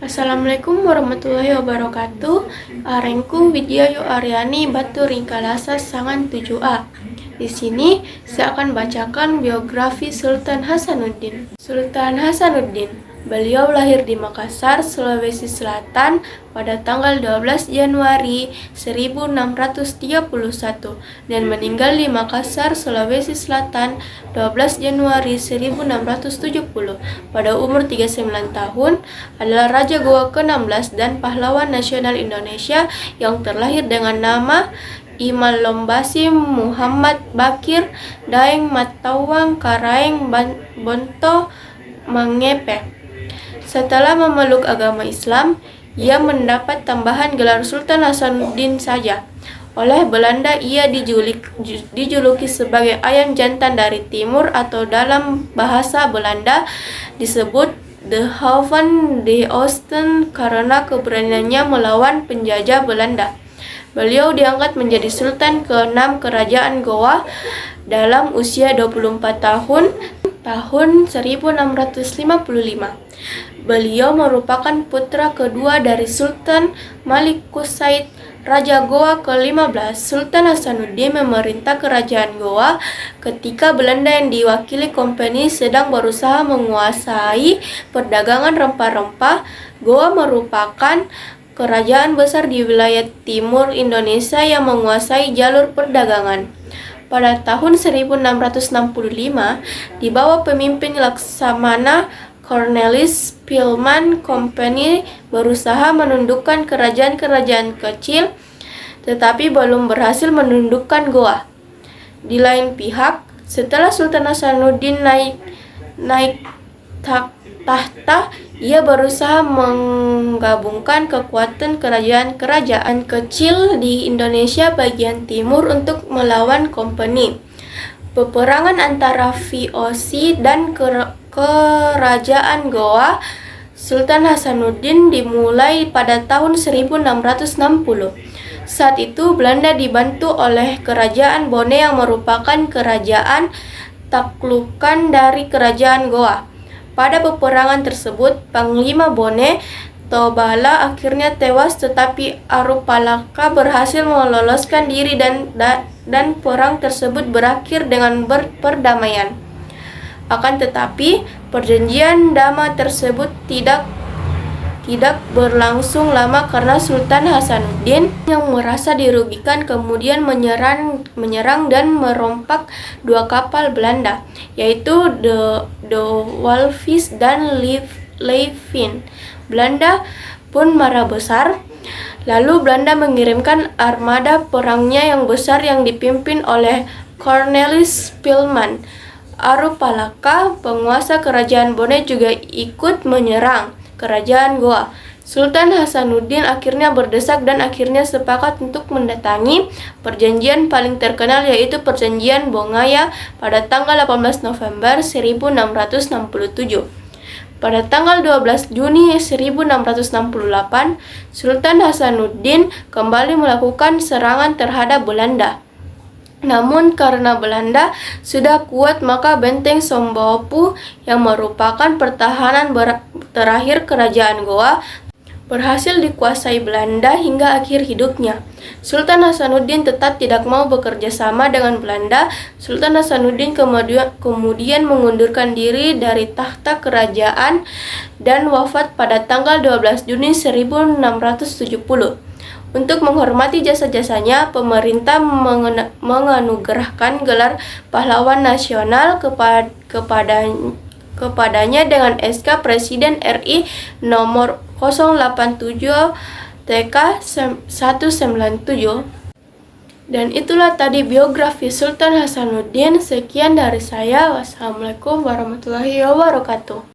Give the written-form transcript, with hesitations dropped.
Assalamualaikum warahmatullahi wabarakatuh. Arengku Widya Aryani Batu Ringkalasa Sangan 7A. Di sini saya akan bacakan biografi Sultan Hasanuddin. Sultan Hasanuddin, beliau lahir di Makassar, Sulawesi Selatan pada tanggal 12 Januari 1631 dan meninggal di Makassar, Sulawesi Selatan 12 Januari 1670 pada umur 39 tahun. Adalah Raja Goa ke-16 dan pahlawan nasional Indonesia yang terlahir dengan nama Imal Lombasi Muhammad Bakir Daeng Matawang Karaeng Bonto Mangepe. Setelah memeluk agama Islam, ia mendapat tambahan gelar Sultan Hasanuddin saja. Oleh Belanda ia dijuluki sebagai ayam jantan dari timur, atau dalam bahasa Belanda disebut De Haven de Oosten karena keberaniannya melawan penjajah Belanda. Beliau diangkat menjadi Sultan ke-6 Kerajaan Goa dalam usia 24 tahun 1655. Beliau merupakan putra kedua dari Sultan Malikus Said, Raja Goa ke-15. Sultan Hasanuddin memerintah kerajaan Goa ketika Belanda yang diwakili Kompeni sedang berusaha menguasai perdagangan rempah-rempah. Goa merupakan kerajaan besar di wilayah timur Indonesia yang menguasai jalur perdagangan. Pada tahun 1665, di bawah pemimpin Laksamana Cornelis Pilman, Kompeni berusaha menundukkan kerajaan-kerajaan kecil, tetapi belum berhasil menundukkan Goa. Di lain pihak, setelah Sultan Hasanuddin naik tahta, ia berusaha menggabungkan kekuatan kerajaan-kerajaan kecil di Indonesia bagian timur untuk melawan Kompeni. Peperangan antara VOC dan kerajaan Goa Sultan Hasanuddin dimulai pada tahun 1660. Saat itu Belanda dibantu oleh kerajaan Bone yang merupakan kerajaan taklukan dari kerajaan Goa. Pada peperangan tersebut, Panglima Bone Tobala akhirnya tewas, tetapi Arupalaka berhasil meloloskan diri dan perang tersebut berakhir dengan perdamaian. Akan tetapi, perjanjian damai tersebut tidak berlangsung lama karena Sultan Hasanuddin yang merasa dirugikan kemudian menyerang dan merompak dua kapal Belanda, yaitu The Walvis dan Levin. Belanda pun marah besar. Lalu Belanda mengirimkan armada perangnya yang besar yang dipimpin oleh Cornelis Pilman. Arupalaka, penguasa kerajaan Bone, juga ikut menyerang kerajaan Goa. Sultan Hasanuddin akhirnya berdesak dan akhirnya sepakat untuk mendatangi perjanjian paling terkenal, yaitu Perjanjian Bongaya pada tanggal 18 November 1667. Pada tanggal 12 Juni 1668, Sultan Hasanuddin kembali melakukan serangan terhadap Belanda. Namun karena Belanda sudah kuat, maka benteng Sombapu yang merupakan pertahanan terakhir kerajaan Goa berhasil dikuasai Belanda hingga akhir hidupnya. Sultan Hasanuddin tetap tidak mau bekerja sama dengan Belanda. Sultan Hasanuddin kemudian mengundurkan diri dari tahta kerajaan dan wafat pada tanggal 12 Juni 1670. Untuk menghormati jasa-jasanya, pemerintah menganugerahkan gelar pahlawan nasional kepadanya dengan SK Presiden RI nomor 087 TK 197. Dan itulah tadi biografi Sultan Hasanuddin. Sekian dari saya. Wassalamualaikum warahmatullahi wabarakatuh.